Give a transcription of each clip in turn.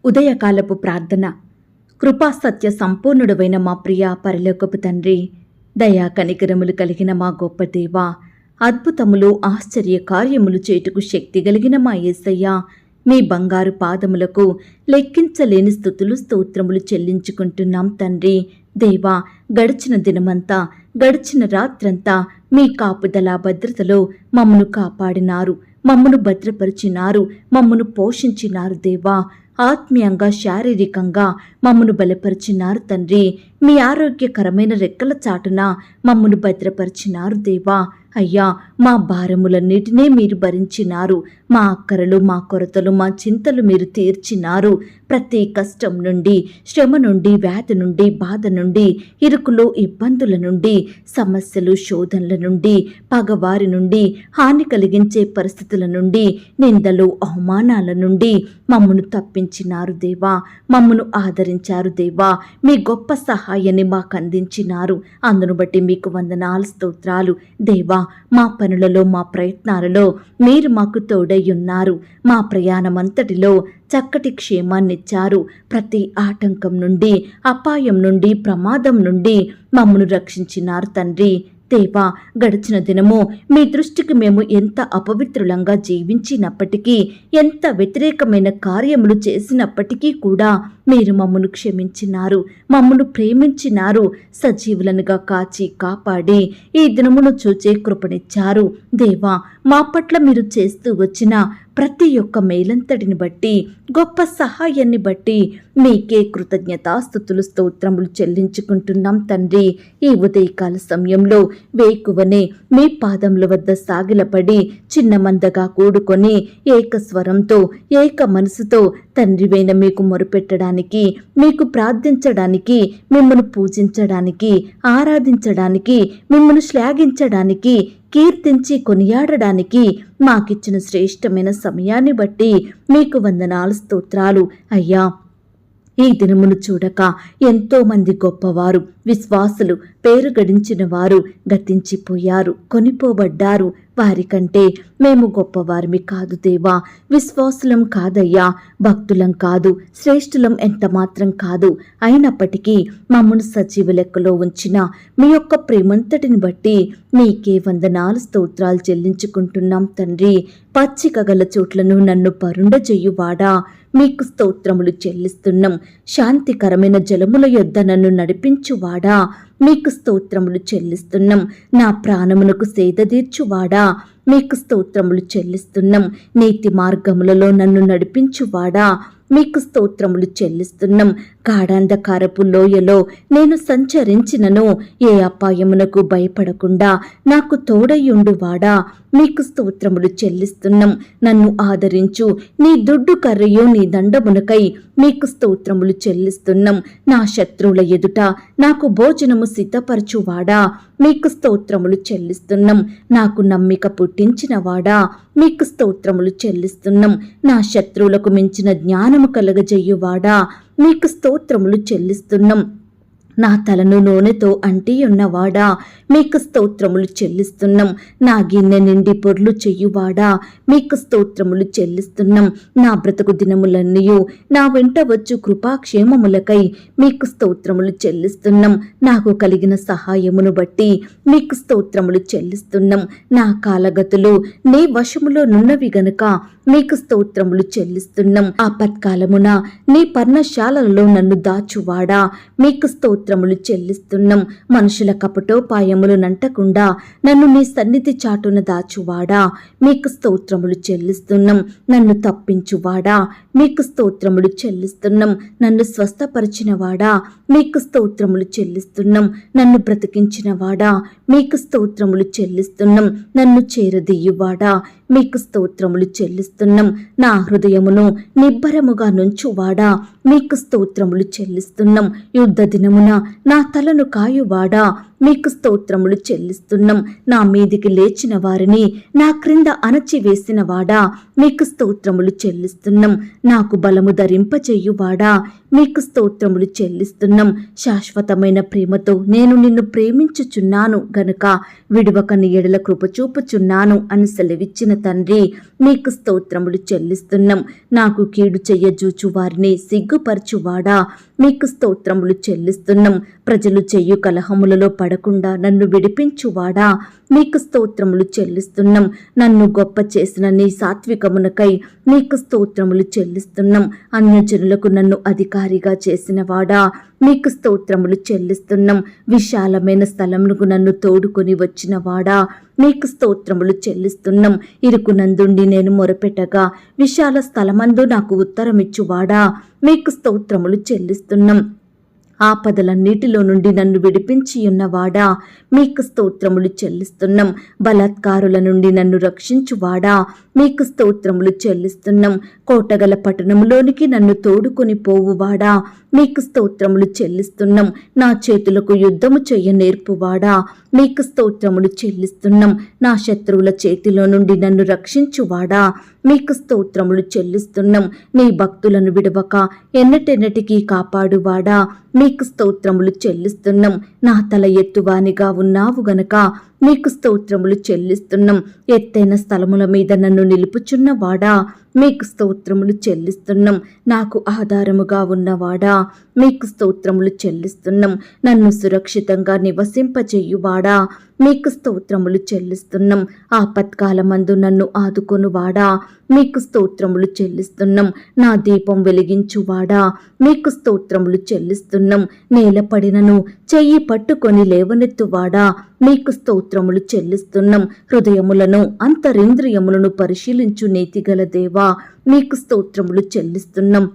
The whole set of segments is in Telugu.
ఉదయకాలపు ప్రార్థన. కృపా సత్య సంపూర్ణుడవైన మా ప్రియ పరలోకపు తండ్రి, దయా కనికరములు కలిగిన మా గొప్ప దేవా, అద్భుతములు ఆశ్చర్య కార్యములు చేటుకు శక్తి కలిగిన మా యేసయ్య, మీ బంగారు పాదములకు లెక్కించలేని స్తుతులు స్తోత్రములు చెల్లించుకుంటున్నాం తండ్రి. దేవా, గడిచిన దినమంతా, గడిచిన రాత్రంతా మీ కాపుదల భద్రతలో మమ్మను కాపాడినారు, మమ్మను భద్రపరిచినారు, మమ్మను పోషించినారు దేవా. ఆత్మీయంగా శారీరకంగా మమ్మను బలపరిచినారు తండ్రి. మీ ఆరోగ్యకరమైన రెక్కల చాటున మమ్మను భద్రపరిచినారు దేవా. అయ్యా, మా భారములన్నిటినీ మీరు భరించినారు. మా అక్కరలు, మా కొరతలు, మా చింతలు మీరు తీర్చినారు. ప్రతి కష్టం నుండి, శ్రమ నుండి, వ్యాధి నుండి, బాధ నుండి, ఇరుకులు, ఇబ్బందుల నుండి, సమస్యలు, శోధనల నుండి, పగవారి నుండి, హాని కలిగించే పరిస్థితుల నుండి, నిందలు, అవమానాల నుండి మమ్మను తప్పించినారు దేవా. మమ్మను ఆదరించారు దేవా. మీ గొప్ప సహాయాన్ని మాకు అందించినారు. అందును బట్టి మీకు వందనాలు, స్తోత్రాలు దేవా. మా పనులలో, మా ప్రయత్నాలలో మీరు మాకు తోడయ్యున్నారు. మా ప్రయాణమంతటిలో చక్కటి క్షేమాన్నిచ్చారు. ప్రతి ఆటంకం నుండి, అపాయం నుండి, ప్రమాదం నుండి మమ్మను రక్షించినారు తండ్రి. దేవా, గడిచిన దినము మీ దృష్టికి మేము ఎంత అపవిత్రులంగా జీవించినప్పటికీ, ఎంత వ్యతిరేకమైన కార్యములు చేసినప్పటికీ కూడా మీరు మమ్మను క్షమించినారు, మమ్మను ప్రేమించినారు. సజీవులనుగా కాచి కాపాడి ఈ దినమును చూచే కృపనిచ్చారు దేవా. మా పట్ల మీరు చేస్తూ వచ్చిన ప్రతి ఒక్క మేలంతటిని బట్టి, గొప్ప సహాయాన్ని బట్టి మీకే కృతజ్ఞతాస్తుతులు, స్తోత్రములు చెల్లించుకుంటున్నాం తండ్రి. ఈ ఉదయకాల సమయంలో వేకువనే మీ పాదముల వద్ద సాగిలపడి చిన్న మందగా కూడుకొని ఏకస్వరంతో, ఏక మనసుతో తండ్రివైన మీకు మొరుపెట్టడానికి, మీకు ప్రార్థించడానికి, మిమ్మల్ని పూజించడానికి, ఆరాధించడానికి, మిమ్మల్ని శ్లాఘించడానికి, కీర్తించి కొనియాడడానికి మాకిచ్చిన శ్రేష్టమైన సమయాన్ని బట్టి మీకు వందనాలు, స్తోత్రాలు అయ్యా. ఈ దినమును చూడక ఎంతో మంది గొప్పవారు, విశ్వాసులు, పేరు గడించిన వారు గతించిపోయారు, కొనిపోబడ్డారు. వారికంటే మేము గొప్పవారిమి కాదు దేవా. విశ్వాసులం కాదయ్యా, భక్తులం కాదు, శ్రేష్ఠులం ఎంత మాత్రం కాదు. అయినప్పటికీ మమ్మను సజీవ లెక్కలో ఉంచిన మీ యొక్క ప్రేమంతటిని బట్టి మీకే వందనాలు, స్తోత్రాలు చెల్లించుకుంటున్నాం తండ్రి. పచ్చిక గల చోట్లను నన్ను పరుండజెయ్యువాడా, మీకు స్తోత్రములు చెల్లిస్తున్నాం. శాంతికరమైన జలముల యొద్ద నన్ను నడిపించువాడా, మీకు స్తోత్రములు చెల్లిస్తున్నాం. నా ప్రాణమునకు సేదదీర్చువాడా, మీకు స్తోత్రములు చెల్లిస్తున్నాం. నీతి మార్గములలో నన్ను నడిపించువాడా, మీకు స్తోత్రములు చెల్లిస్తున్నాం. గాఢాంధకారపు లోయలో నేను సంచరించినను ఏ అపాయమునకు భయపడకుండా నాకు తోడయ్యుండువాడా, మీకు స్తోత్రములు చెల్లిస్తున్నాం. నన్ను ఆదరించు నీ దుడ్డు కర్రయో నీ దండమునకై మీకు స్తోత్రములు చెల్లిస్తున్నాం. నా శత్రువుల ఎదుట నాకు భోజనము సిద్ధపరచువాడా, మీకు స్తోత్రములు చెల్లిస్తున్నాం. నాకు నమ్మిక పుట్టించినవాడా, మీకు స్తోత్రములు చెల్లిస్తున్నాం. నా శత్రువులకు మించిన జ్ఞానము కలగజెయ్యువాడా, మీకు స్తోత్రములు చెల్లిస్తున్నాం. నా తలను నూనెతో అంటియున్నవాడా, మీకు స్తోత్రములు చెల్లిస్తున్నాం. నా గిన్నె నిండి పొర్లు చెయ్యువాడా, మీకు స్తోత్రములు చెల్లిస్తున్నాం. నా బ్రతుకు దినములన్నీయు నా వెంట వచ్చు కృపాక్షేమములకై మీకు స్తోత్రములు చెల్లిస్తున్నాం. నాకు కలిగిన సహాయమును బట్టి మీకు స్తోత్రములు చెల్లిస్తున్నాం. నా కాలగతులు నీ వశములో నున్నవి గనుక మీకు స్తోత్రములు చెల్లిస్తున్నాం. ఆపత్కాలమున నీ పర్ణశాలలో నన్ను దాచువాడా, మీకు స్తోత్రములు చెల్లిస్తున్నాం. మనుషుల కపటోపాయములు నంటకుండా నన్ను నీ సన్నిధి చాటున దాచువాడా, మీకు స్తోత్రములు చెల్లిస్తున్నాం. నన్ను తప్పించువాడా, మీకు స్తోత్రములు చెల్లిస్తున్నాం. నన్ను స్వస్థపరిచినవాడా, మీకు స్తోత్రములు చెల్లిస్తున్నాం. నన్ను బ్రతికించినవాడా, మీకు స్తోత్రములు చెల్లిస్తున్నాం. నన్ను చేరదీయువాడా, మీకు స్తోత్రములు చెల్లిస్తున్నాం. నా హృదయమును నిబ్బరముగా నుంచువాడా, మీకు స్తోత్రములు చెల్లిస్తున్నాం. యుద్ధ దినమున నా తలను కాయువాడా, మీకు స్తోత్రములు చెల్లిస్తున్నాం. నా మీదికి లేచిన వారిని నా క్రింద అణచివేసిన వాడా మీకు స్తోత్రములు చెల్లిస్తున్నాం. నాకు బలము ధరింపచేయువాడా మీకు స్తోత్రములు చెల్లిస్తున్నాం. శాశ్వతమైన ప్రేమతో నేను నిన్ను ప్రేమించుచున్నాను గనుక విడువక నీ ఎడల కృప చూపుచున్నాను అని సెలవిచ్చిన తండ్రి మీకు స్తోత్రములు చెల్లిస్తున్నాం. నాకు కీడు చెయ్యజూచు వారిని సిగ్గుపరచువాడా మీకు స్తోత్రములు చెల్లిస్తున్నాం. ప్రజలు చెయ్యు కలహములలో పడకుండా నన్ను విడిపించువాడా మీకు స్తోత్రములు చెల్లిస్తున్నాం. నన్ను గొప్ప చేసిన నీ సాత్వికమునకై మీకు స్తోత్రములు చెల్లిస్తున్నాం. అన్యజనులకు నన్ను అధికారిగా చేసిన వాడా మీకు స్తోత్రములు చెల్లిస్తున్నాం. విశాలమైన స్థలమునకు నన్ను తోడుకొని వచ్చిన వాడా మీకు స్తోత్రములు చెల్లిస్తున్నాం. ఇరుకునందుండి నేను మొరపెట్టగా విశాల స్థలమందు నాకు ఉత్తరమిచ్చువాడా మీకు స్తోత్రములు చెల్లిస్తున్నాం. ఆపదలన్నిటిలో నుండి నన్ను విడిపించి ఉన్నవాడా మీకు స్తోత్రములు చెల్లిస్తున్నాం. బలాత్కారుల నుండి నన్ను రక్షించువాడా మీకు స్తోత్రములు చెల్లిస్తున్నాం. కోటగల పట్టణంలోనికి నన్ను తోడుకొని పోవువాడా మీకు స్తోత్రములు చెల్లిస్తున్నాం. నా చేతులకు యుద్ధము చెయ్య నేర్పువాడా మీకు స్తోత్రములు చెల్లిస్తున్నాం. నా శత్రువుల చేతిలో నుండి నన్ను రక్షించువాడా మీకు స్తోత్రములు చెల్లిస్తున్నాం. నీ భక్తులను విడవక ఎన్నటెన్నటికీ కాపాడువాడా మీకు స్తోత్రములు చెల్లిస్తున్నాం. నా తల ఎత్తువానిగా ఉన్నావు గనక మీకు స్తోత్రములు చెల్లిస్తున్నాం. ఎత్తైన స్థలముల మీద నన్ను నిలుపుచున్నవాడా మీకు స్తోత్రములు చెల్లిస్తున్నాం. నాకు ఆధారముగా ఉన్నవాడా మీకు స్తోత్రములు చెల్లిస్తున్నాం. నన్ను సురక్షితంగా నివసింపజేయువాడా మీకు స్తోత్రములు చెల్లిస్తున్నాం. ఆపత్కాలమందు నన్ను ఆదుకొనువాడా మీకు స్తోత్రములు చెల్లిస్తున్నాం. నా దీపం వెలిగించువాడా మీకు స్తోత్రములు చెల్లిస్తున్నాం. నేలపడినను చెయ్యి పట్టుకొని లేవనెత్తువాడా మీకు స్తోత్రములు చెల్లిస్తున్నాం. హృదయములను అంతరింద్రియములను పరిశీలించు నీతిగల దేవా మీకు స్తోత్రములు చెల్లిస్తున్నాం.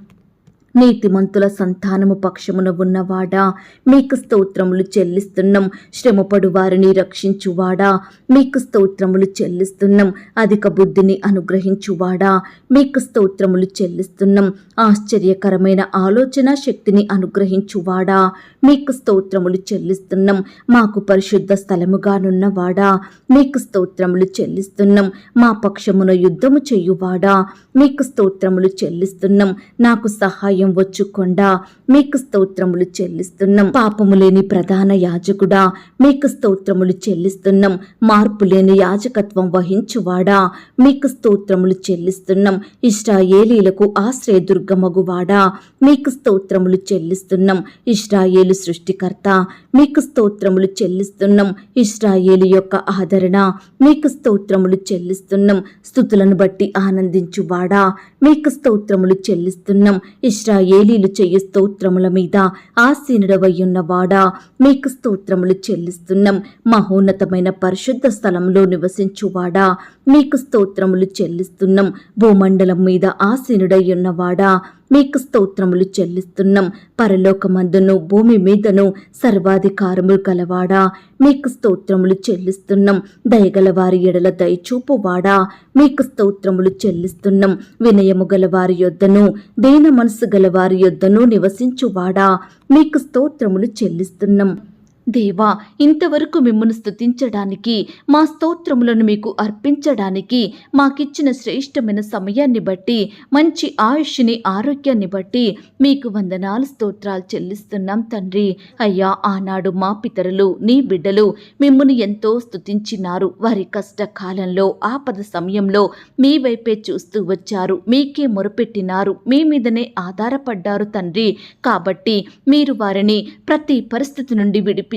నీతిమంతుల సంతానము పక్షమున ఉన్నవాడా మీకు స్తోత్రములు చెల్లిస్తున్నాం. శ్రమపడు వారిని రక్షించువాడా మీకు స్తోత్రములు చెల్లిస్తున్నాం. అధిక బుద్ధిని అనుగ్రహించువాడా మీకు స్తోత్రములు చెల్లిస్తున్నాం. ఆశ్చర్యకరమైన ఆలోచన శక్తిని అనుగ్రహించువాడా మీకు స్తోత్రములు చెల్లిస్తున్నాం. మాకు పరిశుద్ధ స్థలముగానున్నవాడా మీకు స్తోత్రములు చెల్లిస్తున్నాం. మా పక్షమున యుద్ధము చెయ్యువాడా మీకు స్తోత్రములు చెల్లిస్తున్నాం. నాకు సహాయం వచ్చుకొండా మీకు స్తోత్రములు చెల్లిస్తున్నాం. పాపము లేని ప్రధాన యాజకుడా మీకు స్తోత్రములు చెల్లిస్తున్నాం. మార్పు లేని యాజకత్వం వహించువాడా మీకు స్తోత్రములు చెల్లిస్తున్నాం. ఇశ్రాయేలీలకు ఆశ్రయదుర్గమగువాడా మీకు స్తోత్రములు చెల్లిస్తున్నాం. ఇశ్రాయేలు సృష్టికర్త మీకు స్తోత్రములు చెల్లిస్తున్నాం. ఇశ్రాయేలు యొక్క ఆదరణ మీకు స్తోత్రములు చెల్లిస్తున్నాం. స్తుతులను బట్టి ఆనందించువాడా మీకు స్తోత్రములు చెల్లిస్తున్నాం. ఇశ్రాయేలీలు చెయ్యి స్తోత్రముల మీద ఆసీనుడవయ్యున్నవాడా మీకు స్తోత్రములు చెల్లిస్తున్నాం. మహోన్నతమైన పరిశుద్ధ స్థలంలో నివసించువాడా మీకు స్తోత్రములు చెల్లిస్తున్నాం. భూమండలం మీద ఆసీనుడయ్యున్నవాడా మీకు స్తోత్రములు చెల్లిస్తున్నాం. పరలోకమందును భూమి మీదను సర్వాధికారములు గలవాడా మీకు స్తోత్రములు చెల్లిస్తున్నాం. దయగల వారి ఎడల దయచూపువాడా మీకు స్తోత్రములు చెల్లిస్తున్నాం. వినయము గల వారి యొద్దను దీన మనసు గల వారి యొద్దను నివసించువాడా మీకు స్తోత్రములు చెల్లిస్తున్నాం. దేవా ఇంతవరకు మిమ్మల్ని స్తుతించడానికి మా స్తోత్రములను మీకు అర్పించడానికి మాకిచ్చిన శ్రేష్టమైన సమయాన్ని బట్టి మంచి ఆయుష్ని ఆరోగ్యాన్ని బట్టి మీకు వందనాలు స్తోత్రాలు చెల్లిస్తున్నాం తండ్రి. అయ్యా ఆనాడు మా పితరులు నీ బిడ్డలు మిమ్మల్ని ఎంతో స్తుతించినారు. వారి కష్టకాలంలో ఆపద సమయంలో మీ వైపే చూస్తూ వచ్చారు. మీకే మొరపెట్టినారు. మీ మీదనే ఆధారపడ్డారు తండ్రి. కాబట్టి మీరు వారిని ప్రతి పరిస్థితి నుండి విడిపించారు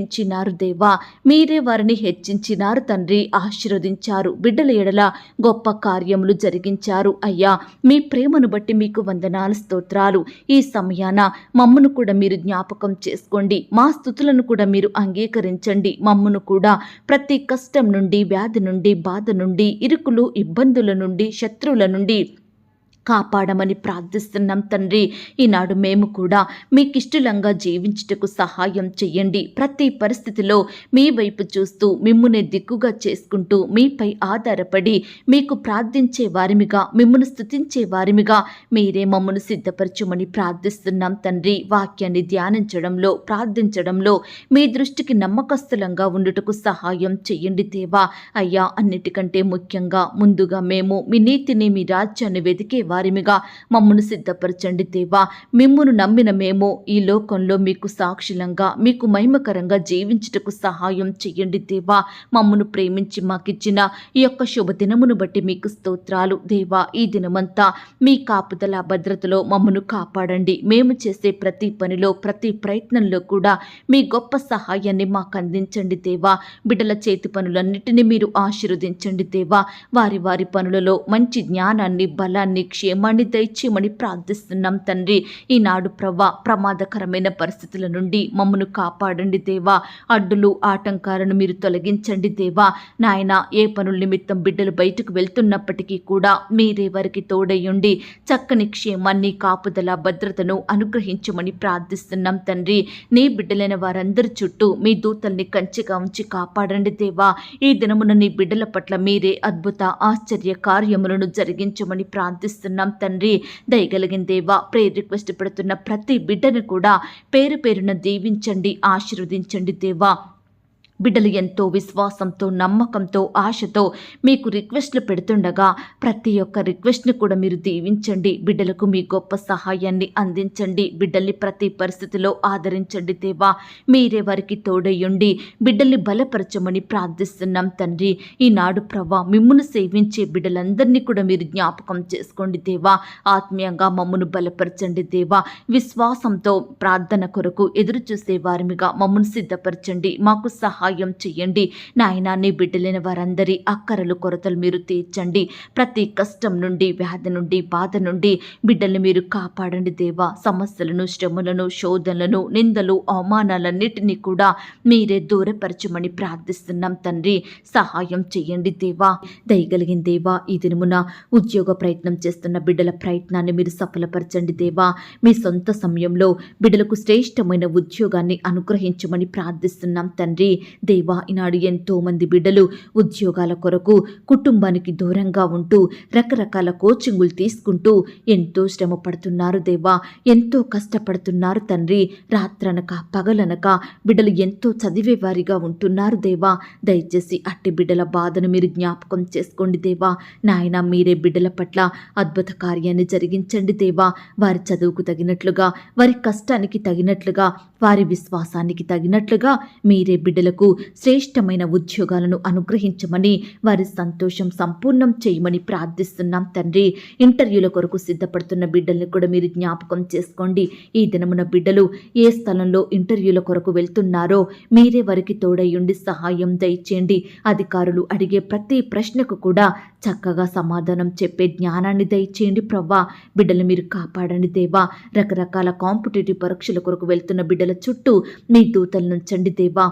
దేవా. మీరే వారిని హెచ్చించినారు తండ్రి. ఆశీర్వదించారు. బిడ్డల ఎడల గొప్ప కార్యములు జరిగించారు. అయ్యా మీ ప్రేమను బట్టి మీకు వందనాలు స్తోత్రాలు. ఈ సమయాన మమ్మను కూడా మీరు జ్ఞాపకం చేసుకోండి. మా స్తుతులను కూడా మీరు అంగీకరించండి. మమ్మను కూడా ప్రతి కష్టం నుండి వ్యాధి నుండి బాధ నుండి ఇరుకులు ఇబ్బందుల నుండి శత్రువుల నుండి కాపాడమని ప్రార్థిస్తున్నాం తండ్రి. ఈనాడు మేము కూడా మీకిష్టలంగా జీవించుటకు సహాయం చెయ్యండి. ప్రతి పరిస్థితిలో మీ వైపు చూస్తూ మిమ్మునే దిక్కుగా చేసుకుంటూ మీపై ఆధారపడి మీకు ప్రార్థించే వారిమిగా, మిమ్మును స్తుతించే వారిమిగా మీరే మమ్మను సిద్ధపరచుమని ప్రార్థిస్తున్నాం తండ్రి. వాక్యాన్ని ధ్యానించడంలో, ప్రార్థించడంలో మీ దృష్టికి నమ్మకస్తులంగా ఉండుటకు సహాయం చెయ్యండి దేవా. అయ్యా, అన్నిటికంటే ముఖ్యంగా ముందుగా మేము మీ నీతిని, మీ రాజ్యాన్ని వెతికే వారిమిగా మమ్మను సిద్ధపరచండి దేవా. మిమ్మును నమ్మిన మేము ఈ లోకంలో మీకు సాక్షులంగా, మీకు మహిమకరంగా జీవించుటకు సహాయం చెయ్యండి దేవా. మమ్మను ప్రేమించి మాకిచ్చిన ఈ యొక్క శుభదినమును బట్టి మీకు స్తోత్రాలు దేవా. ఈ దినమంతా మీ కాపుదల భద్రతలో మమ్మను కాపాడండి. మేము చేసే ప్రతి పనిలో, ప్రతి ప్రయత్నంలో కూడా మీ గొప్ప సహాయాన్ని మాకు అందించండి దేవా. బిడ్డల చేతి పనులన్నిటినీ మీరు ఆశీర్వదించండి దేవా. వారి వారి పనులలో మంచి జ్ఞానాన్ని, బలాన్ని, క్షేమాన్ని దయచేయమని ప్రార్థిస్తున్నాం తండ్రి. ఈనాడు ప్రమాదకరమైన పరిస్థితుల నుండి మమ్మను కాపాడండి దేవా. అడ్డులు, ఆటంకాలను మీరు తొలగించండి దేవా. నాయన, ఏ పనుల నిమిత్తం బిడ్డలు బయటకు వెళ్తున్నప్పటికీ కూడా మీరే వారికి తోడయ్యుండి చక్కని క్షేమాన్ని, కాపుదల, భద్రతను అనుగ్రహించమని ప్రార్థిస్తున్నాం తండ్రి. నీ బిడ్డలైన వారందరి చుట్టూ మీ దూతల్ని కంచెగా ఉంచి కాపాడండి దేవా. ఈ దినమున నీ బిడ్డల పట్ల మీరే అద్భుత, ఆశ్చర్య కార్యములను జరిగించమని ప్రార్థిస్తున్నాం తండ్రి. దయగలిగిన దేవా, ప్రేయర్ రిక్వెస్ట్ పెడుతున్న ప్రతి బిడ్డను కూడా పేరు పేరున దీవించండి, ఆశీర్వదించండి దేవా. బిడ్డలు ఎంతో విశ్వాసంతో, నమ్మకంతో, ఆశతో మీకు రిక్వెస్ట్లు పెడుతుండగా ప్రతి ఒక్క రిక్వెస్ట్ని కూడా మీరు దీవించండి. బిడ్డలకు మీ గొప్ప సహాయాన్ని అందించండి. బిడ్డల్ని ప్రతి పరిస్థితిలో ఆదరించండి దేవా. మీరే వారికి తోడయ్యుండి బిడ్డల్ని బలపరచమని ప్రార్థిస్తున్నాం తండ్రి. ఈనాడు మిమ్మును సేవించే బిడ్డలందరినీ కూడా మీరు జ్ఞాపకం చేసుకోండి దేవా. ఆత్మీయంగా మమ్మను బలపరచండి దేవా. విశ్వాసంతో ప్రార్థన కొరకు ఎదురు చూసే వారిమిగా మమ్మను సిద్ధపరచండి. మాకు సహాయం చెయ్యండి నాయనా. నీ బిడ్డలైన వారందరి అక్కరలు, కొరతలు మీరు తీర్చండి. ప్రతి కష్టం నుండి, వ్యాధి నుండి, బాధ నుండి బిడ్డల్ని మీరు కాపాడండి దేవా. సమస్యలను, శ్రమలను, శోధనలను, నిందలు, అవమానాలన్నిటినీ కూడా మీరే దూరపరచమని ప్రార్థిస్తున్నాం తండ్రి. సహాయం చెయ్యండి దేవా. దయగలిగిన దేవా, ఈ దినమున ఉద్యోగ ప్రయత్నం చేస్తున్న బిడ్డల ప్రయత్నాన్ని మీరు సఫలపరచండి దేవా. మీ సొంత సమయంలో బిడ్డలకు శ్రేష్టమైన ఉద్యోగాన్ని అనుగ్రహించమని ప్రార్థిస్తున్నాం తండ్రి. దేవా, ఈనాడు ఎంతో మంది బిడ్డలు ఉద్యోగాల కొరకు కుటుంబానికి దూరంగా ఉంటూ రకరకాల కోచింగులు తీసుకుంటూ ఎంతో శ్రమ పడుతున్నారు దేవా. ఎంతో కష్టపడుతున్నారు తండ్రి. రాత్రనక పగలనక బిడ్డలు ఎంతో చదివేవారిగా ఉంటున్నారు దేవా. దయచేసి అట్టి బిడ్డల బాధను మీరు జ్ఞాపకం చేసుకోండి దేవా. నాయన, మీరే బిడ్డల పట్ల అద్భుత కార్యాన్ని జరిగించండి దేవా. వారి చదువుకు తగినట్లుగా, వారి కష్టానికి తగినట్లుగా, వారి విశ్వాసానికి తగినట్లుగా మీరే బిడ్డలకు శ్రేష్టమైన ఉద్యోగాలను అనుగ్రహించమని, వారి సంతోషం సంపూర్ణం చేయమని ప్రార్థిస్తున్నాం తండ్రి. ఇంటర్వ్యూల కొరకు సిద్ధపడుతున్న బిడ్డల్ని కూడా మీరు జ్ఞాపకం చేసుకోండి. ఈ దినమున బిడ్డలు ఏ స్థలంలో ఇంటర్వ్యూల కొరకు వెళ్తున్నారో మీరే వారికి తోడయ్యుండి సహాయం దయచేయండి. అధికారులు అడిగే ప్రతి ప్రశ్నకు కూడా చక్కగా సమాధానం చెప్పే జ్ఞానాన్ని దయచేయండి ప్రవ్వా. బిడ్డలు మీరు కాపాడండి దేవా. రకరకాల కాంపిటేటివ్ పరీక్షల కొరకు వెళ్తున్న బిడ్డల చుట్టూ మీ దూతలను ఉంచండి దేవా.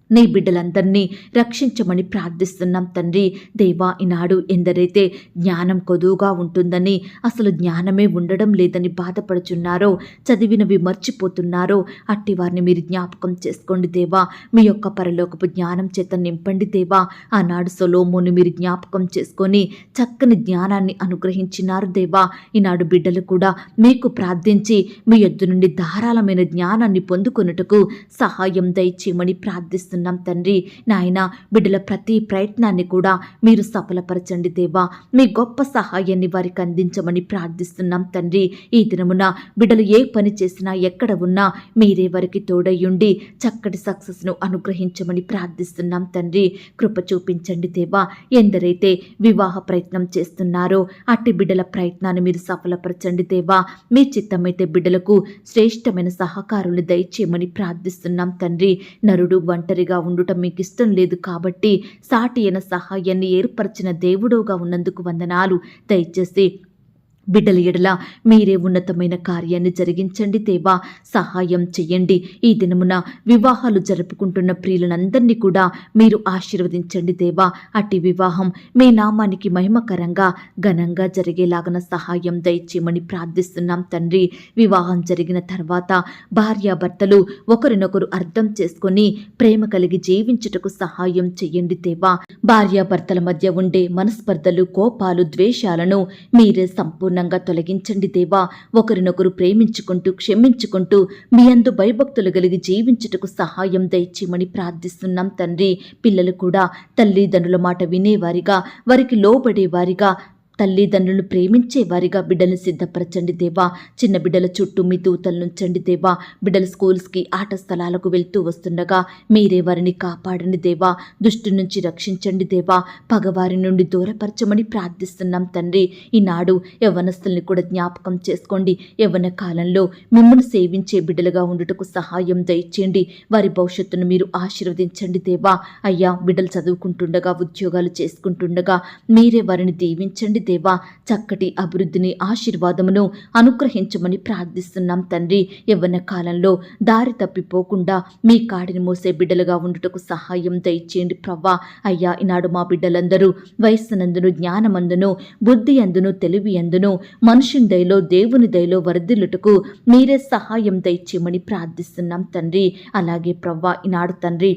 నీ బిడ్డలందరినీ రక్షించమని ప్రార్థిస్తున్నాం తండ్రి. దేవా, ఈనాడు ఎందరైతే జ్ఞానం కొదువుగా ఉంటుందని, అసలు జ్ఞానమే ఉండడం లేదని బాధపడుచున్నారో, చదివినవి మర్చిపోతున్నారో అట్టి వారిని మీరు జ్ఞాపకం చేసుకోండి దేవా. మీ యొక్క పరలోకపు జ్ఞానం చేత నింపండి దేవా. ఆనాడు సొలొమోను మీరు జ్ఞాపకం చేసుకొని చక్కని జ్ఞానాన్ని అనుగ్రహించినారు దేవా. ఈనాడు బిడ్డలు కూడా మీకు ప్రార్థించి మీ యొద్ద నుండి ధారాళమైన జ్ఞానాన్ని పొందుకొనుటకు సహాయం దయచేయమని ప్రార్థిస్తున్నాం తండ్రి. నాయన, బిడ్డల ప్రతి ప్రయత్నాన్ని కూడా మీరు సఫలపరచండి దేవా. మీ గొప్ప సహాయాన్ని వారికి అందించమని ప్రార్థిస్తున్నాం తండ్రి. ఈ దినమున బిడ్డలు ఏ పని చేసినా, ఎక్కడ ఉన్నా మీరే వారికి తోడయ్యుండి చక్కటి సక్సెస్ను అనుగ్రహించమని ప్రార్థిస్తున్నాం తండ్రి. కృప చూపించండి దేవా. ఎందరైతే వివాహ ప్రయత్నం చేస్తున్నారో అట్టి బిడ్డల ప్రయత్నాన్ని మీరు సఫలపరచండి దేవా. మీ చిత్తమైతే బిడ్డలకు శ్రేష్టమైన సహకారులు దయచేయమని ప్రార్థిస్తున్నాం తండ్రి. నరుడు ఒంటరిగా ఉండటం మీకు ఇష్టం లేదు కాబట్టి సాటి అయిన సహాయాన్ని ఏర్పరిచిన దేవుడుగా ఉన్నందుకు వందనాలు. దయచేసి బిడ్డల ఎడల మీరే ఉన్నతమైన కార్యాన్ని జరిగించండి దేవా, సహాయం చెయ్యండి. ఈ దినమున వివాహాలు జరుపుకుంటున్న ప్రియులందరినీ కూడా మీరు ఆశీర్వదించండి దేవా. అట్టి వివాహం మీ నామానికి మహిమకరంగా ఘనంగా జరిగేలాగన సహాయం దయచేయమని ప్రార్థిస్తున్నాం తండ్రి. వివాహం జరిగిన తర్వాత భార్యాభర్తలు ఒకరినొకరు అర్థం చేసుకొని ప్రేమ కలిగి జీవించుటకు సహాయం చెయ్యండి దేవా. భార్యాభర్తల మధ్య ఉండే మనస్పర్ధలు, కోపాలు, ద్వేషాలను మీరే సంపూర్ణంగా తొలగించండి దేవా. ఒకరినొకరు ప్రేమించుకుంటూ క్షమించుకుంటూ మీ యందు భయభక్తులు కలిగి జీవించుటకు సహాయం దయచేయమని ప్రార్థిస్తున్నాం తండ్రి. పిల్లలు కూడా తల్లిదండ్రుల మాట వినేవారిగా, వారికి లోబడేవారిగా, తల్లిదండ్రులను ప్రేమించే వారిగా బిడ్డలను సిద్ధపరచండి దేవా. చిన్న బిడ్డల చుట్టూ మీ దూతలు నుంచండి దేవా. బిడ్డల స్కూల్స్కి, ఆట స్థలాలకు వెళ్తూ వస్తుండగా మీరే వారిని కాపాడండి దేవా. దుష్టు నుంచి రక్షించండి దేవా. పగవారి నుండి దూరపరచమని ప్రార్థిస్తున్నాం తండ్రి. ఈనాడు యవ్వనస్తుల్ని కూడా జ్ఞాపకం చేసుకోండి. యవ్వన కాలంలో మిమ్మల్ని సేవించే బిడ్డలుగా ఉండుటకు సహాయం దయచేయండి. వారి భవిష్యత్తును మీరు ఆశీర్వదించండి దేవా. అయ్యా, బిడ్డలు చదువుకుంటుండగా, ఉద్యోగాలు చేసుకుంటుండగా మీరే వారిని దీవించండి దేవా. చక్కటి అభివృద్ధిని, ఆశీర్వాదమును అనుగ్రహించమని ప్రార్థిస్తున్నాం తండ్రి. యవ్వన కాలంలో దారి తప్పిపోకుండా మీ కాడిని మోసే బిడ్డలుగా ఉండుటకు సహాయం దయచేయండి ప్రవ్వా. అయ్యా, ఈనాడు మా బిడ్డలందరూ వయస్సునందును, జ్ఞానమందును, బుద్ధి అందును, తెలివి అందును, మనుషుని దయలో, దేవుని దయలో వర్ధిల్లుటకు మీరే సహాయం దయచేయమని ప్రార్థిస్తున్నాం తండ్రి. అలాగే ప్రవ్వా, ఈనాడు తండ్రి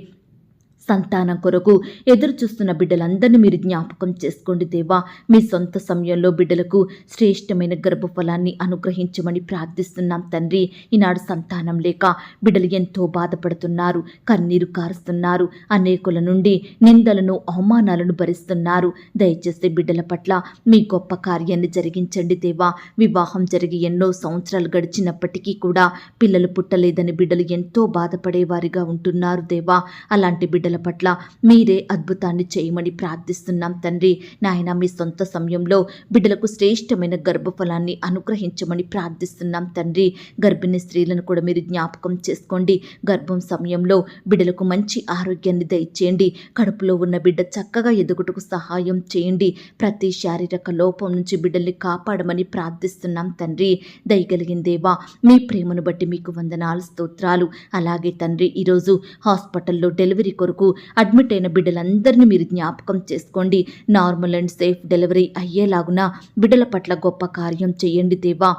సంతానం కొరకు ఎదురు చూస్తున్న బిడ్డలందరినీ మీరు జ్ఞాపకం చేసుకోండి దేవా. మీ సొంత సమయంలో బిడ్డలకు శ్రేష్టమైన గర్భఫలాన్ని అనుగ్రహించమని ప్రార్థిస్తున్నాం తండ్రి. ఈనాడు సంతానం లేక బిడ్డలు ఎంతో బాధపడుతున్నారు, కన్నీరు కారుస్తున్నారు, అనేకుల నుండి నిందలను, అవమానాలను భరిస్తున్నారు. దయచేసి బిడ్డల పట్ల మీ గొప్ప కార్యాన్ని జరిగించండి దేవా. వివాహం జరిగి ఎన్నో సంవత్సరాలు గడిచినప్పటికీ కూడా పిల్లలు పుట్టలేదని బిడ్డలు ఎంతో బాధపడేవారిగా ఉంటున్నారు దేవా. అలాంటి బిడ్డల పట్ల మీరే అద్భుతాన్ని చేయమని ప్రార్థిస్తున్నాం తండ్రి. నాయన, మీ సొంత సమయంలో బిడ్డలకు శ్రేష్టమైన గర్భఫలాన్ని అనుగ్రహించమని ప్రార్థిస్తున్నాం తండ్రి. గర్భిణీ స్త్రీలను కూడా మీరు జ్ఞాపకం చేసుకోండి. గర్భం సమయంలో బిడ్డలకు మంచి ఆరోగ్యాన్ని దయచేయండి. కడుపులో ఉన్న బిడ్డ చక్కగా ఎదుగుటకు సహాయం చేయండి. ప్రతి శారీరక లోపం నుంచి బిడ్డల్ని కాపాడమని ప్రార్థిస్తున్నాం తండ్రి. దయగలిగిన దేవా, మీ ప్రేమను బట్టి మీకు వందనాలు, స్తోత్రాలు. అలాగే తండ్రి, ఈరోజు హాస్పిటల్లో డెలివరీ కొరకు అడ్మిట్ అయిన బిడ్డలందరినీ మీరు జ్ఞాపకం చేసుకోండి. నార్మల్ అండ్ సేఫ్ డెలివరీ అయ్యేలాగున బిడ్డల పట్ల గొప్ప కార్యం చేయండి దేవా.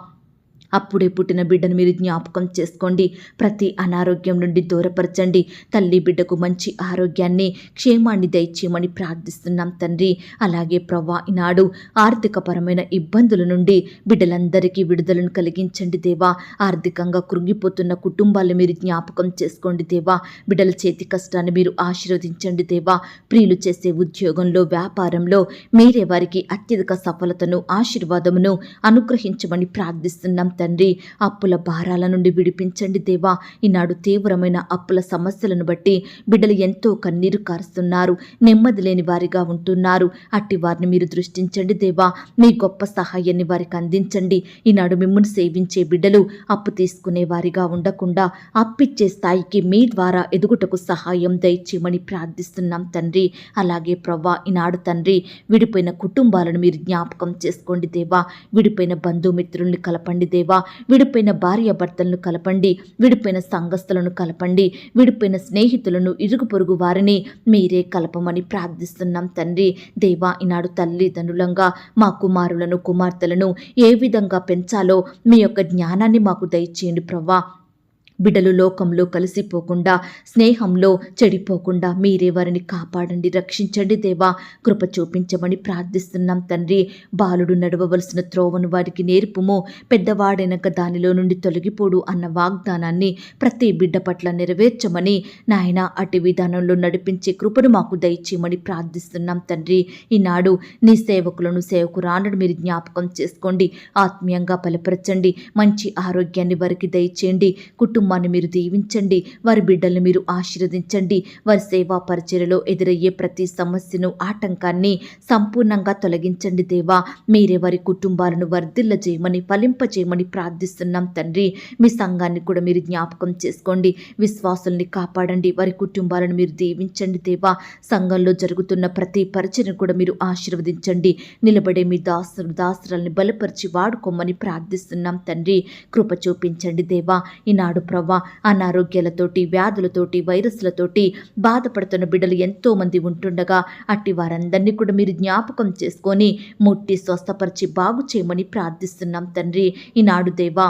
అప్పుడే పుట్టిన బిడ్డను మీరు జ్ఞాపకం చేసుకోండి. ప్రతి అనారోగ్యం నుండి దూరపరచండి. తల్లి బిడ్డకు మంచి ఆరోగ్యాన్ని, క్షేమాన్ని దయచేయమని ప్రార్థిస్తున్నాం తండ్రి. అలాగే ప్రవ్వా, ఈనాడు ఆర్థికపరమైన ఇబ్బందుల నుండి బిడ్డలందరికీ విడుదలను కలిగించండి దేవా. ఆర్థికంగా కృంగిపోతున్న కుటుంబాలను మీరు జ్ఞాపకం చేసుకోండి దేవా. బిడ్డల చేతి కష్టాన్ని మీరు ఆశీర్వదించండి దేవా. ప్రియులు చేసే ఉద్యోగంలో, వ్యాపారంలో మీరే వారికి అత్యధిక సఫలతను, ఆశీర్వాదమును అనుగ్రహించమని ప్రార్థిస్తున్నాం తండ్రి. అప్పుల భారాల నుండి విడిపించండి దేవా. ఈనాడు తీవ్రమైన అప్పుల సమస్యలను బట్టి బిడ్డలు ఎంతో కన్నీరు కారుస్తున్నారు, నెమ్మది లేని వారిగా ఉంటున్నారు. అట్టి వారిని మీరు దృష్టించండి దేవా. మీ గొప్ప సహాయాన్ని వారికి అందించండి. ఈనాడు మిమ్మల్ని సేవించే బిడ్డలు అప్పు తీసుకునే వారిగా ఉండకుండా అప్పిచ్చే స్థాయికి మీ ద్వారా ఎదుగుటకు సహాయం దయచేయమని ప్రార్థిస్తున్నాం తండ్రి. అలాగే ప్రవ్వా, ఈనాడు తండ్రి, విడిపోయిన కుటుంబాలను మీరు జ్ఞాపకం చేసుకోండి దేవా. విడిపోయిన బంధుమిత్రుల్ని కలపండి దేవా. విడిపోయిన భార్యాభర్తలను కలపండి. విడిపోయిన సంఘస్థులను కలపండి. విడిపోయిన స్నేహితులను, ఇరుగు పొరుగు వారిని మీరే కలపమని ప్రార్థిస్తున్నాం తండ్రి. దేవా, ఈనాడు తల్లిదండ్రులంగా మా కుమారులను, కుమార్తెలను ఏ విధంగా పెంచాలో మీ యొక్క జ్ఞానాన్ని మాకు దయచేయండి ప్రవ్వా. బిడ్డలు లోకంలో కలిసిపోకుండా, స్నేహంలో చెడిపోకుండా మీరే వారిని కాపాడండి, రక్షించండి దేవా. కృప చూపించమని ప్రార్థిస్తున్నాం తండ్రి. బాలుడు నడవవలసిన త్రోవను వారికి నేర్పుము, పెద్దవాడైనాక దానిలో నుండి తొలగిపోడు అన్న వాగ్దానాన్ని ప్రతి బిడ్డ పట్ల నెరవేర్చమని నాయన, అటు విధానంలో నడిపించే కృపను మాకు దయచేయమని ప్రార్థిస్తున్నాం తండ్రి. ఈనాడు నీ సేవకులను, సేవకురాలను మీరు జ్ఞాపకం చేసుకోండి. ఆత్మీయంగా బలపరచండి. మంచి ఆరోగ్యాన్ని వారికి దయచేయండి. కుటుంబ కుటుంబాన్ని మీరు దీవించండి, వారి బిడ్డల్ని మీరు ఆశీర్వదించండి. వారి సేవా పరిచర్యలో ఎదురయ్యే ప్రతి సమస్యను, ఆటంకాన్ని సంపూర్ణంగా తొలగించండి దేవా. మీరే వారి కుటుంబాలను వర్ధిల్లజేయమని, ఫలింపజేయమని ప్రార్థిస్తున్నాం తండ్రి. మీ సంఘాన్ని కూడా మీరు జ్ఞాపకం చేసుకోండి, విశ్వాసుల్ని కాపాడండి, వారి కుటుంబాలను మీరు దీవించండి దేవా. సంఘంలో జరుగుతున్న ప్రతి పరిచర్యను కూడా మీరు ఆశీర్వదించండి. నిలబడే మీ దాసురాల్ని బలపరిచి వాడుకోమని ప్రార్థిస్తున్నాం తండ్రి. కృప చూపించండి దేవా. ఈనాడు ప్రవ్వా, అనారోగ్యాలతోటి, వ్యాధులతోటి, వైరస్లతోటి బాధపడుతున్న బిడ్డలు ఎంతో మంది ఉంటుండగా అట్టి వారందరినీ కూడా మీరు జ్ఞాపకం చేసుకొని ముట్టి స్వస్థపరిచి బాగు చేయమని ప్రార్థిస్తున్నాం తండ్రి. ఈనాడు దేవా,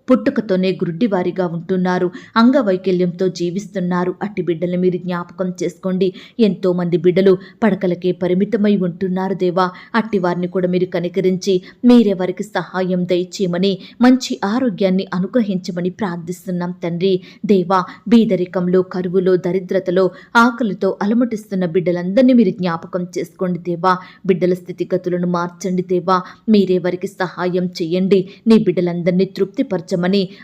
పుట్టుకతోనే గుడ్డివారిగా ఉంటున్నారు, అంగవైకల్యంతో జీవిస్తున్నారు. అట్టి బిడ్డలు మీరు జ్ఞాపకం చేసుకోండి. ఎంతోమంది బిడ్డలు పడకలకే పరిమితమై ఉంటున్నారు దేవా. అట్టి వారిని కూడా మీరు కనికరించి మీరే వారికి సహాయం దయచేయమని, మంచి ఆరోగ్యాన్ని అనుగ్రహించమని ప్రార్థిస్తున్నాం తండ్రి. దేవా, బీదరికంలో, కరువులో, దరిద్రతలో, ఆకలితో అలమటిస్తున్న బిడ్డలందరినీ మీరు జ్ఞాపకం చేసుకోండి దేవా. బిడ్డల స్థితిగతులను మార్చండి దేవా. మీరే వారికి సహాయం చేయండి. నీ బిడ్డలందరినీ తృప్తిపరచమని,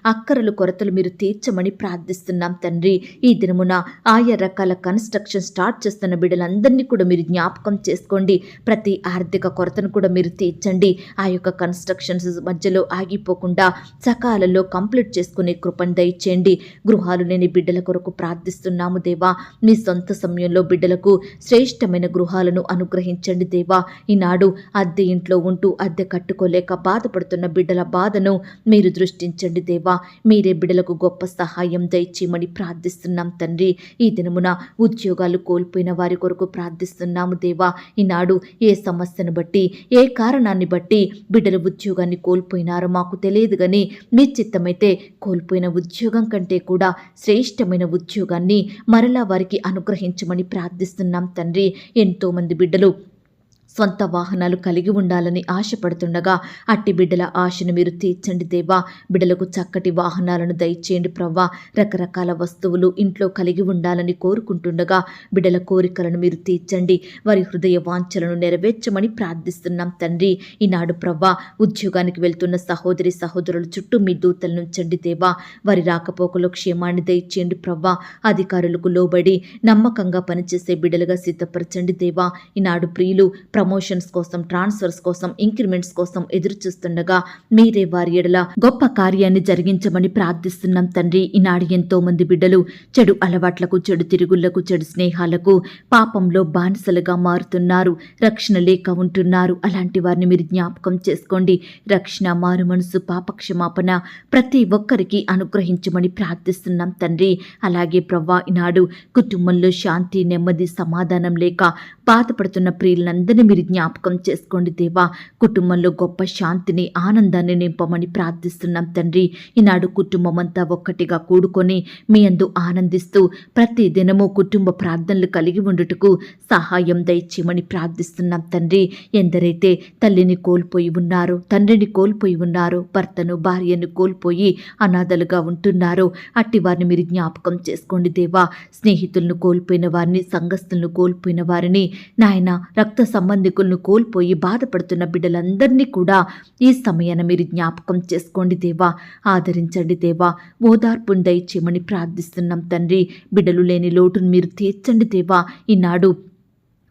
అక్కరలు కొరతలు మీరు తీర్చమని ప్రార్థిస్తున్నాం తండ్రి. ఈ దినమున ఆయా రకాల కన్స్ట్రక్షన్ స్టార్ట్ చేస్తున్న బిడ్డలందరినీ కూడా మీరు జ్ఞాపకం చేసుకోండి. ప్రతి ఆర్థిక కొరతను కూడా మీరు తీర్చండి. ఆ యొక్క కన్స్ట్రక్షన్స్ మధ్యలో ఆగిపోకుండా సకాలంలో కంప్లీట్ చేసుకునే కృపను దయచేయండి. గృహాలు లేని బిడ్డల కొరకు ప్రార్థిస్తున్నాము దేవా. మీ సొంత సమయంలో బిడ్డలకు శ్రేష్టమైన గృహాలను అనుగ్రహించండి దేవా. ఈనాడు అద్దె ఇంట్లో ఉంటూ అద్దె కట్టుకోలేక బాధపడుతున్న బిడ్డల బాధను మీరు దృష్టించండి దేవా. మీరే బిడ్డలకు గొప్ప సహాయం దయచేయమని ప్రార్థిస్తున్నాం తండ్రి. ఈ దినమున ఉద్యోగాలు కోల్పోయిన వారి కొరకు ప్రార్థిస్తున్నాము దేవా. ఈనాడు ఏ సమస్యను బట్టి, ఏ కారణాన్ని బట్టి బిడ్డలు ఉద్యోగాన్ని కోల్పోయినారో మాకు తెలియదు, కానీ మీ చిత్తమైతే కోల్పోయిన ఉద్యోగం కంటే కూడా శ్రేష్టమైన ఉద్యోగాన్ని మరలా వారికి అనుగ్రహించమని ప్రార్థిస్తున్నాం తండ్రి. ఎంతోమంది బిడ్డలు స్వంత వాహనాలు కలిగి ఉండాలని ఆశపడుతుండగా అట్టి బిడ్డల ఆశను మీరు తీర్చండి దేవా. బిడ్డలకు చక్కటి వాహనాలను దయచేయండి ప్రవ్వా. రకరకాల వస్తువులు ఇంట్లో కలిగి ఉండాలని కోరుకుంటుండగా బిడ్డల కోరికలను మీరు తీర్చండి. వారి హృదయ వాంఛలను నెరవేర్చమని ప్రార్థిస్తున్నాం తండ్రి. ఈనాడు ప్రవ్వా, ఉద్యోగానికి వెళ్తున్న సహోదరి సహోదరుల చుట్టూ మీ దూతలను ఉంచండి దేవా. వారి రాకపోకలో క్షేమాన్ని దయచేయండి ప్రవ్వా. అధికారులకు లోబడి నమ్మకంగా పనిచేసే బిడ్డలుగా సిద్ధపరచండి దేవా. ఈనాడు ప్రియులు ప్రమోషన్స్ కోసం, ట్రాన్స్ఫర్స్ కోసం, ఇంక్రిమెంట్స్ కోసం ఎదురు చూస్తుండగా మీరే వారి ఎడల గొప్ప కార్యాన్ని జరిగించమని ప్రార్థిస్తున్నాం తండ్రి. ఈనాడు ఎంతో మంది బిడ్డలు చెడు అలవాట్లకు, చెడు తిరుగుళ్లకు, చెడు స్నేహాలకు, పాపంలో బానిసలుగా మారుతున్నారు, రక్షణ లేక ఉంటున్నారు. అలాంటి వారిని మీరు జ్ఞాపకం చేసుకోండి. రక్షణ, మారు మనసు, పాపక్షమాపణ ప్రతి ఒక్కరికి అనుగ్రహించమని ప్రార్థిస్తున్నాం తండ్రి. అలాగే ప్రవ్వా, ఈనాడు కుటుంబంలో శాంతి, నెమ్మది, సమాధానం లేక బాధపడుతున్న ప్రియులందరినీ మీరు జ్ఞాపకం చేసుకోండి దేవా. కుటుంబంలో గొప్ప శాంతిని, ఆనందాన్ని నింపమని ప్రార్థిస్తున్నాం తండ్రి. ఈనాడు కుటుంబం అంతా ఒక్కటిగా కూడుకొని మీ యందు ఆనందిస్తూ ప్రతి దినము కుటుంబ ప్రార్థనలు కలిగి ఉండుటకు సహాయం దయచేయమని ప్రార్థిస్తున్నాం తండ్రి. ఎందరైతే తల్లిని కోల్పోయి ఉన్నారో, తండ్రిని కోల్పోయి ఉన్నారో, భర్తను, భార్యను కోల్పోయి అనాథలుగా ఉంటున్నారో అట్టి వారిని మీరు జ్ఞాపకం చేసుకోండి దేవా. స్నేహితులను కోల్పోయిన వారిని, సంఘస్థులను కోల్పోయిన వారిని, నాయన రక్త సంబంధికులను కోల్పోయి బాధపడుతున్న బిడ్డలందరినీ కూడా ఈ సమయాన మీరు జ్ఞాపకం చేసుకోండి దేవా. ఆదరించండి దేవా. ఓదార్పును దయచేయమని ప్రార్థిస్తున్నాం తండ్రి. బిడ్డలు లేని లోటును మీరు తీర్చండి దేవా. ఈనాడు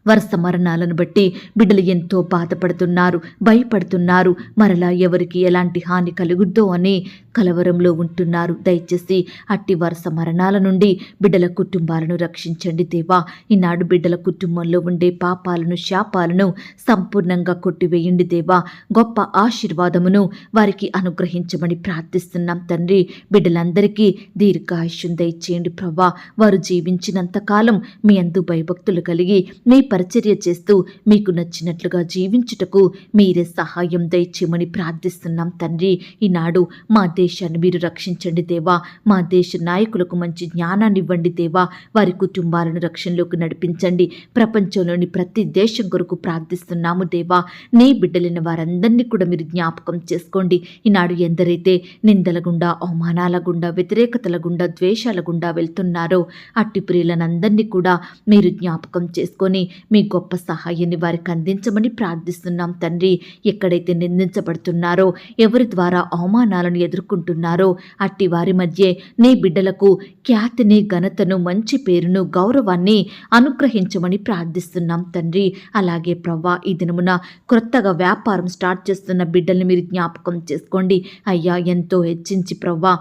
వరుస మరణాలను బట్టి బిడ్డలు ఎంతో బాధపడుతున్నారు, భయపడుతున్నారు. మరలా ఎవరికి ఎలాంటి హాని కలుగుద్దో అని కలవరంలో ఉంటున్నారు. దయచేసి అట్టి వరుస మరణాల నుండి బిడ్డల కుటుంబాలను రక్షించండి దేవా. ఈనాడు బిడ్డల కుటుంబంలో ఉండే పాపాలను, శాపాలను సంపూర్ణంగా కొట్టివేయండి దేవా. గొప్ప ఆశీర్వాదమును వారికి అనుగ్రహించమని ప్రార్థిస్తున్నాం తండ్రి. బిడ్డలందరికీ దీర్ఘాయుష్యం దయచేయండి ప్రభా. వారు జీవించినంతకాలం మీ యందు భయభక్తులు కలిగి మీ పరిచర్య చేస్తూ మీకు నచ్చినట్లుగా జీవించుటకు మీరే సహాయం దయచేయమని ప్రార్థిస్తున్నాం తండ్రి. ఈనాడు మా దేశాన్ని మీరు రక్షించండి దేవా. మా దేశ నాయకులకు మంచి జ్ఞానాన్ని ఇవ్వండి దేవా. వారి కుటుంబాలను రక్షణలోకి నడిపించండి. ప్రపంచంలోని ప్రతి దేశం కొరకు ప్రార్థిస్తున్నాము దేవా. నీ బిడ్డలైన వారందరినీ కూడా మీరు జ్ఞాపకం చేసుకోండి. ఈనాడు ఎందరైతే నిందల గుండా, అవమానాల గుండా, వ్యతిరేకతల గుండా, ద్వేషాల గుండా వెళ్తున్నారో అట్టి ప్రియులనందరినీ కూడా మీరు జ్ఞాపకం చేసుకొని మీ గొప్ప సహాయాన్ని వారికి అందించమని ప్రార్థిస్తున్నాం తండ్రి. ఎక్కడైతే నిందించబడుతున్నారో, ఎవరి ద్వారా అవమానాలను ఎదుర్కొంటున్నారో అట్టి వారి మధ్య నీ బిడ్డలకు ఖ్యాతిని, ఘనతను, మంచి పేరును, గౌరవాన్ని అనుగ్రహించమని ప్రార్థిస్తున్నాం తండ్రి. అలాగే ప్రవ్వా, ఈ దినమున క్రొత్తగా వ్యాపారం స్టార్ట్ చేస్తున్న బిడ్డల్ని మీరు జ్ఞాపకం చేసుకోండి అయ్యా. ఎంతో హెచ్చించి ప్రవ్వా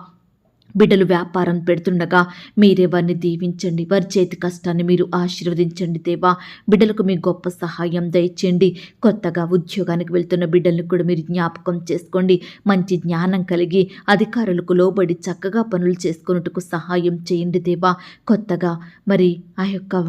బిడ్డలు వ్యాపారం పెడుతుండగా మీరే వారిని దీవించండి. వారి చేతి కష్టాన్ని మీరు ఆశీర్వదించండి దేవా. బిడ్డలకు మీ గొప్ప సహాయం దయచేయండి. కొత్తగా ఉద్యోగానికి వెళ్తున్న బిడ్డలను కూడా మీరు జ్ఞాపకం చేసుకోండి. మంచి జ్ఞానం కలిగి అధికారులకు లోబడి చక్కగా పనులు చేసుకున్నట్టుకు సహాయం చేయండి దేవా. కొత్తగా మరి ఆ యొక్క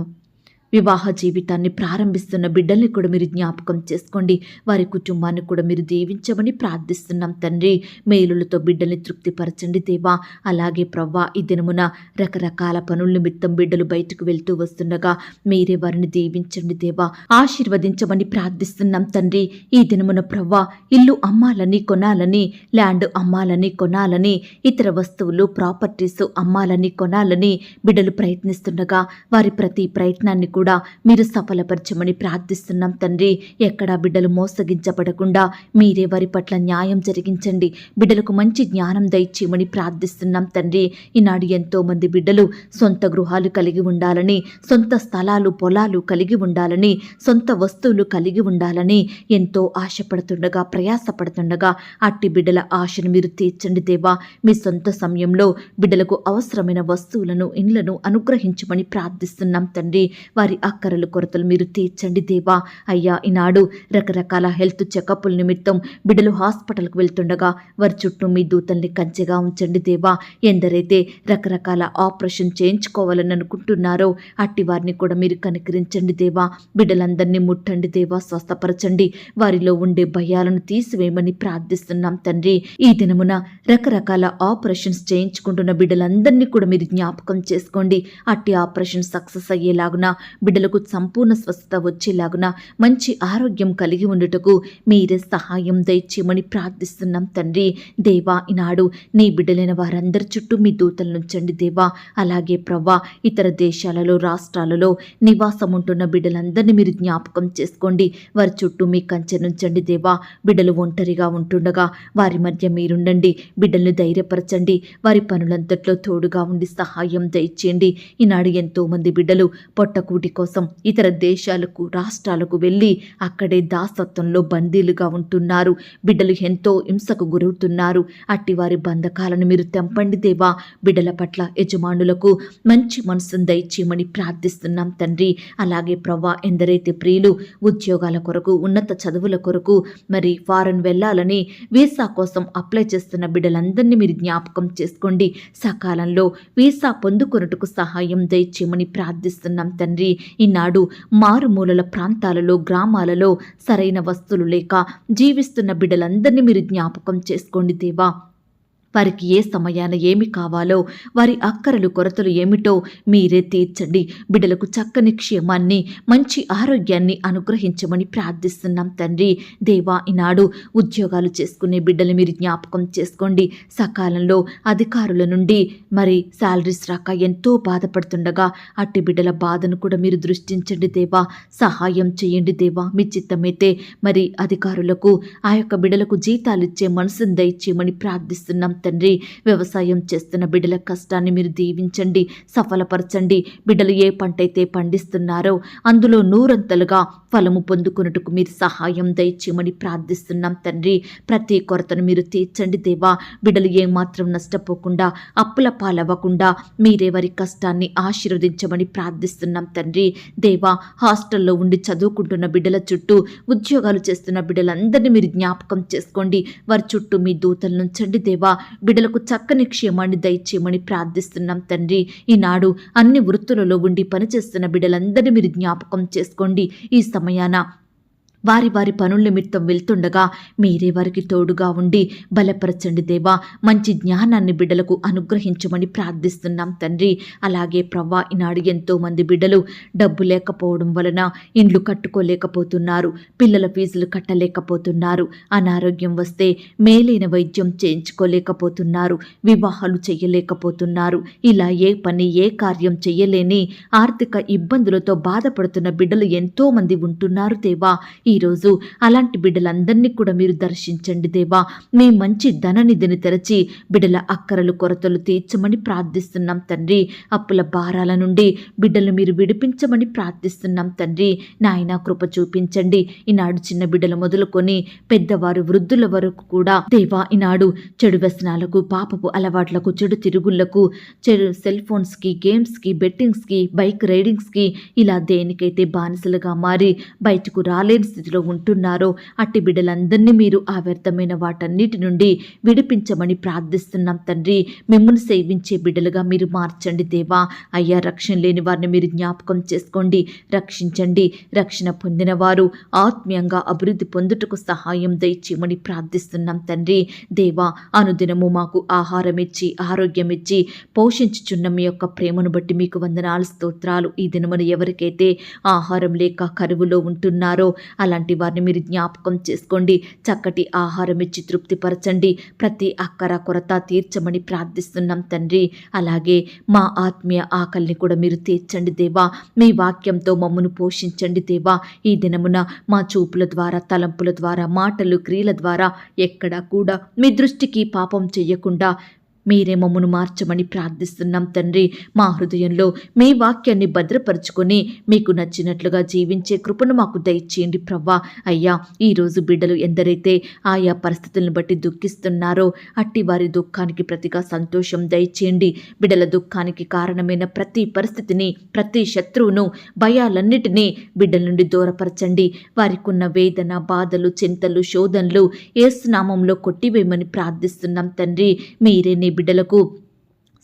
వివాహ జీవితాన్ని ప్రారంభిస్తున్న బిడ్డల్ని కూడా మీరు జ్ఞాపకం చేసుకోండి. వారి కుటుంబాన్ని కూడా మీరు దీవించమని ప్రార్థిస్తున్నాం తండ్రి. మేలులతో బిడ్డల్ని తృప్తిపరచండి దేవా. అలాగే ప్రవ్వా, ఈ దినమున రకరకాల పనుల నిమిత్తం బిడ్డలు బయటకు వెళ్తూ వస్తుండగా మీరే వారిని దీవించండి దేవా. ఆశీర్వదించమని ప్రార్థిస్తున్నాం తండ్రి. ఈ దినమున ప్రవ్వా, ఇల్లు అమ్మాలని కొనాలని, ల్యాండ్ అమ్మాలని కొనాలని, ఇతర వస్తువులు ప్రాపర్టీస్ అమ్మాలని కొనాలని బిడ్డలు ప్రయత్నిస్తుండగా వారి ప్రతి ప్రయత్నాన్ని కూడా మీరు సఫలపరచమని ప్రార్థిస్తున్నాం తండ్రి. ఎక్కడా బిడ్డలు మోసగించబడకుండా మీరే వారి పట్ల న్యాయం జరిగించండి. బిడ్డలకు మంచి జ్ఞానం దయచేయమని ప్రార్థిస్తున్నాం తండ్రి. ఈనాడు ఎంతో మంది బిడ్డలు సొంత గృహాలు కలిగి ఉండాలని, సొంత స్థలాలు, పొలాలు కలిగి ఉండాలని, సొంత వస్తువులు కలిగి ఉండాలని ఎంతో ఆశపడుతుండగా, ప్రయాసపడుతుండగా అట్టి బిడ్డల ఆశను మీరు తీర్చండి దేవా. మీ సొంత సమయంలో బిడ్డలకు అవసరమైన వస్తువులను, ఇండ్లను అనుగ్రహించమని ప్రార్థిస్తున్నాం తండ్రి. వారి అక్కరలు, కొరతలు మీరు తీర్చండి దేవా. అయ్యా, ఈనాడు రకరకాల హెల్త్ చెకప్ల నిమిత్తం బిడ్డలు హాస్పిటల్కి వెళ్తుండగా వారి చుట్టూ మీ దూతల్ని కంచెగా ఉంచండి దేవా. ఎందరైతే రకరకాల ఆపరేషన్ చేయించుకోవాలని అనుకుంటున్నారో అట్టి వారిని కూడా మీరు కనికరించండి దేవా. బిడ్డలందరినీ ముట్టండి దేవా, స్వస్థపరచండి. వారిలో ఉండే భయాలను తీసివేయమని ప్రార్థిస్తున్నాం తండ్రి. ఈ దినమున రకరకాల ఆపరేషన్స్ చేయించుకుంటున్న బిడ్డలందరినీ కూడా మీరు జ్ఞాపకం చేసుకోండి. అట్టి ఆపరేషన్ సక్సెస్ అయ్యేలాగున, బిడ్డలకు సంపూర్ణ స్వస్థత వచ్చేలాగున, మంచి ఆరోగ్యం కలిగి ఉండుటకు మీరే సహాయం దయచేయమని ప్రార్థిస్తున్నాం తండ్రి. దేవా, ఈనాడు నీ బిడ్డలైన వారందరి చుట్టూ మీ దూతలు నుంచండి దేవా. అలాగే ప్రవ్వా, ఇతర దేశాలలో, రాష్ట్రాలలో నివాసం ఉంటున్న బిడ్డలందరినీ మీరు జ్ఞాపకం చేసుకోండి. వారి చుట్టూ మీ కంచె నుంచండి దేవా. బిడ్డలు ఒంటరిగా ఉంటుండగా వారి మధ్య మీరుండండి. బిడ్డల్ని ధైర్యపరచండి. వారి పనులంతట్లో తోడుగా ఉండి సహాయం దయచేయండి. ఈనాడు ఎంతో మంది బిడ్డలు పొట్టకూటి కోసం ఇతర దేశాలకు, రాష్ట్రాలకు వెళ్ళి అక్కడే దాసత్వంలో బందీలుగా ఉంటున్నారు. బిడ్డలు ఎంతో హింసకు గురవుతున్నారు. అట్టి వారి బంధకాలను మీరు తెంపండి దేవా. బిడ్డల పట్ల యజమానులకు మంచి మనసును దయచేయమని ప్రార్థిస్తున్నాం తండ్రి. అలాగే ప్రవ్వా, ఎందరైతే ప్రియులు ఉద్యోగాల కొరకు, ఉన్నత చదువుల కొరకు మరి ఫారెన్ వెళ్ళాలని వీసా కోసం అప్లై చేస్తున్న బిడ్డలందరినీ మీరు జ్ఞాపకం చేసుకోండి. సకాలంలో వీసా పొందుకొనుటకు సహాయం దయచేయమని ప్రార్థిస్తున్నాం తండ్రి. ఈనాడు మారుమూలల ప్రాంతాలలో, గ్రామాలలో సరైన వస్తువులు లేక జీవిస్తున్న బిడ్డలందరినీ మీరు జ్ఞాపకం చేసుకోండి దేవా. వారికి ఏ సమయాన ఏమి కావాలో, వారి అక్కరలు, కొరతలు ఏమిటో మీరే తీర్చండి. బిడ్డలకు చక్కని క్షేమాన్ని, మంచి ఆరోగ్యాన్ని అనుగ్రహించమని ప్రార్థిస్తున్నాం తండ్రి. దేవా, ఈనాడు ఉద్యోగాలు చేసుకునే బిడ్డలు మీరు జ్ఞాపకం చేసుకోండి. సకాలంలో అధికారుల నుండి మరి శాలరీస్ రాక ఎంతో బాధపడుతుండగా అట్టి బిడ్డల బాధను కూడా మీరు దృష్టించండి దేవా. సహాయం చేయండి దేవా. మీ చిత్తమైతే మరి అధికారులకు ఆ యొక్క బిడ్డలకు జీతాలు ఇచ్చే మనసును దయచేయమని ప్రార్థిస్తున్నాం తండ్రి. వ్యవసాయం చేస్తున్న బిడ్డల కష్టాన్ని మీరు దీవించండి, సఫలపరచండి. బిడ్డలు ఏ పంట అయితే పండిస్తున్నారో అందులో నూరంతలుగా ఫలము పొందుకున్నట్టుకు మీరు సహాయం దయచేయమని ప్రార్థిస్తున్నాం తండ్రి. ప్రతి కొరతను మీరు తీర్చండి దేవా. బిడ్డలు ఏమాత్రం నష్టపోకుండా, అప్పుల పాలవ్వకుండా మీరే వారి కష్టాన్ని ఆశీర్వదించమని ప్రార్థిస్తున్నాం తండ్రి. దేవా, హాస్టల్లో ఉండి చదువుకుంటున్న బిడ్డల చుట్టూ, ఉద్యోగాలు చేస్తున్న బిడ్డలందరినీ మీరు జ్ఞాపకం చేసుకోండి. వారి చుట్టూ మీ దూతలు నుంచండి దేవా. బిడ్డలకు చక్కని క్షేమాన్ని దయచేయమని ప్రార్థిస్తున్నాం తండ్రి. ఈనాడు అన్ని వృత్తులలో ఉండి పనిచేస్తున్న బిడ్డలందరినీ మీరు జ్ఞాపకం చేసుకోండి. ఈ సమయాన వారి వారి పనుల నిమిత్తం వెళ్తుండగా మీరే వారికి తోడుగా ఉండి బలపరచండి దేవా. మంచి జ్ఞానాన్ని బిడ్డలకు అనుగ్రహించమని ప్రార్థిస్తున్నాం తండ్రి. అలాగే ప్రవ్వా, ఈనాడు ఎంతో మంది బిడ్డలు డబ్బు లేకపోవడం వలన ఇండ్లు కట్టుకోలేకపోతున్నారు, పిల్లల ఫీజులు కట్టలేకపోతున్నారు, అనారోగ్యం వస్తే మేలైన వైద్యం చేయించుకోలేకపోతున్నారు, వివాహాలు చేయలేకపోతున్నారు. ఇలా ఏ పని ఏ కార్యం చెయ్యలేని ఆర్థిక ఇబ్బందులతో బాధపడుతున్న బిడ్డలు ఎంతో మంది ఉంటున్నారు దేవా. ఈరోజు అలాంటి బిడ్డలందరినీ కూడా మీరు దర్శించండి దేవా. మీ మంచి ధననిధిని తెరచి బిడ్డల అక్కరలు కొరతలు తీర్చమని ప్రార్థిస్తున్నాం తండ్రి. అప్పుల భారాల నుండి బిడ్డలు మీరు విడిపించమని ప్రార్థిస్తున్నాం తండ్రి. నాయన కృప చూపించండి. ఈనాడు చిన్న బిడ్డలు మొదలుకొని పెద్దవారు వృద్ధుల వరకు కూడా దేవా, ఈనాడు చెడు వ్యసనాలకు, పాపపు అలవాట్లకు, చెడు తిరుగుళ్లకు, చెడు సెల్ ఫోన్స్కి, గేమ్స్కి, బెట్టింగ్స్కి, బైక్ రైడింగ్స్కి, ఇలా దేనికైతే బానిసలుగా మారి బయటకు రాలేని స్థితిలో ఉంటున్నారో అట్టి బిడ్డలందరినీ మీరు ఆ వ్యర్థమైన వాటన్నిటి నుండి విడిపించమని ప్రార్థిస్తున్నాం తండ్రి. మిమ్మల్ని సేవించే బిడ్డలుగా మీరు మార్చండి దేవా. అయ్యా, రక్షణ లేని వారిని మీరు జ్ఞాపకం చేసుకోండి, రక్షించండి. రక్షణ పొందిన వారు ఆత్మీయంగా అభివృద్ధి పొందుటకు సహాయం దయచేయమని ప్రార్థిస్తున్నాం తండ్రి. దేవా, అనుదినము మాకు ఆహారం ఇచ్చి ఆరోగ్యం ఇచ్చి పోషించుచున్న మీ యొక్క ప్రేమను బట్టి మీకు వందనాలు, స్తోత్రాలు. ఈ దినమున ఎవరికైతే ఆహారం లేక కరువులో ఉంటున్నారో అలాంటి వారిని మీరు జ్ఞాపకం చేసుకోండి. చక్కటి ఆహారం ఇచ్చి తృప్తిపరచండి. ప్రతి అక్కర కొరత తీర్చమని ప్రార్థిస్తున్నాం తండ్రి. అలాగే మా ఆత్మీయ ఆకలిని కూడా మీరు తీర్చండి దేవా. మీ వాక్యంతో మమ్మను పోషించండి దేవా. ఈ దినమున మా చూపుల ద్వారా, తలంపుల ద్వారా, మాటలు, క్రియల ద్వారా ఎక్కడా కూడా మీ దృష్టికి పాపం చెయ్యకుండా మీరే మమ్మను మార్చమని ప్రార్థిస్తున్నాం తండ్రి. మా హృదయంలో మీ వాక్యాన్ని భద్రపరుచుకొని మీకు నచ్చినట్లుగా జీవించే కృపను మాకు దయచేయండి ప్రవ్వా. అయ్యా, ఈరోజు బిడ్డలు ఎందరైతే ఆయా పరిస్థితులను బట్టి దుఃఖిస్తున్నారో అట్టి వారి దుఃఖానికి ప్రతిగా సంతోషం దయచేయండి. బిడ్డల దుఃఖానికి కారణమైన ప్రతి పరిస్థితిని, ప్రతి శత్రువును, భయాలన్నిటినీ బిడ్డల నుండి దూరపరచండి. వారికి ఉన్న వేదన, బాధలు, చింతలు, శోధనలు యేసు నామములో కొట్టివేయమని ప్రార్థిస్తున్నాం తండ్రి. మీరే నీ బిడ్డలకు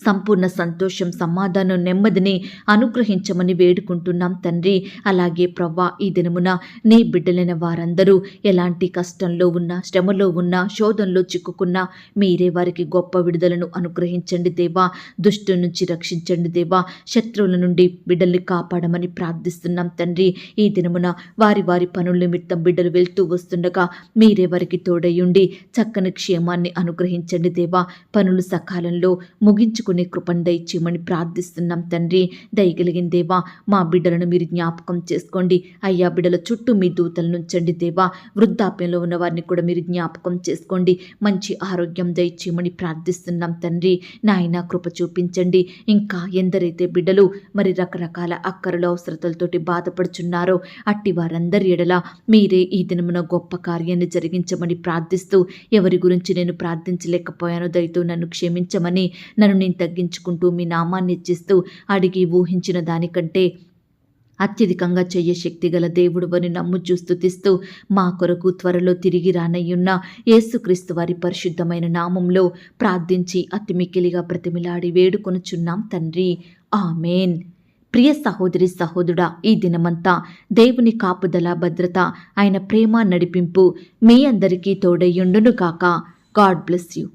సంపూర్ణ సంతోషం, సమాధానం, నెమ్మదిని అనుగ్రహించమని వేడుకుంటున్నాం తండ్రి. అలాగే ప్రవ్వా, ఈ దినమున నీ బిడ్డలైన వారందరూ ఎలాంటి కష్టంలో ఉన్నా, శ్రమలో ఉన్నా, శోధనలో చిక్కుకున్నా మీరే వారికి గొప్ప విడుదలను అనుగ్రహించండి దేవా. దుష్టు నుంచి రక్షించండి దేవా. శత్రువుల నుండి బిడ్డల్ని కాపాడమని ప్రార్థిస్తున్నాం తండ్రి. ఈ దినమున వారి వారి పనుల నిమిత్తం బిడ్డలు వెళ్తూ వస్తుండగా మీరే వారికి తోడయుండి చక్కని క్షేమాన్ని అనుగ్రహించండి దేవా. పనులు సకాలంలో ముగించుకుని కృపను దయచేయమని ప్రార్థిస్తున్నాం తండ్రి. దయగలిగిన దేవా, మా బిడ్డలను మీరు జ్ఞాపకం చేసుకోండి. అయ్యా, బిడ్డల చుట్టూ మీ దూతలను ఉంచండి దేవా. వృద్ధాప్యంలో ఉన్న వారిని కూడా మీరు జ్ఞాపకం చేసుకోండి. మంచి ఆరోగ్యం దయచేయమని ప్రార్థిస్తున్నాం తండ్రి. నాయన కృప చూపించండి. ఇంకా ఎందరైతే బిడ్డలు మరి రకరకాల అక్కరలు, అవసరతలతోటి బాధపడుచున్నారో అట్టి వారందరి ఎడల మీరే ఈ దినమున గొప్ప కార్యాన్ని జరిగించమని ప్రార్థిస్తూ, ఎవరి గురించి నేను ప్రార్థించలేకపోయానో దయతో నన్ను క్షమించమని, నన్ను నేను తగ్గించుకుంటూ మీ నామాన్ని ఇచ్చిస్తూ అడిగి ఊహించిన దానికంటే అత్యధికంగా చెయ్య శక్తి గల దేవుడు అని నమ్ముచూ స్తుతిస్తూ మా కొరకు త్వరలో తిరిగి రానయ్యున్న యేసుక్రీస్తు వారి పరిశుద్ధమైన నామంలో ప్రార్థించి అతి మిక్కిలిగా ప్రతిమిలాడి వేడుకొనుచున్నాం తండ్రి. ఆమేన్. ప్రియ సహోదరి, సహోదరుడా, ఈ దినమంతా దేవుని కాపుదల, భద్రత, ఆయన ప్రేమ, నడిపింపు మీ అందరికీ తోడయ్యుండును గాక. God bless you.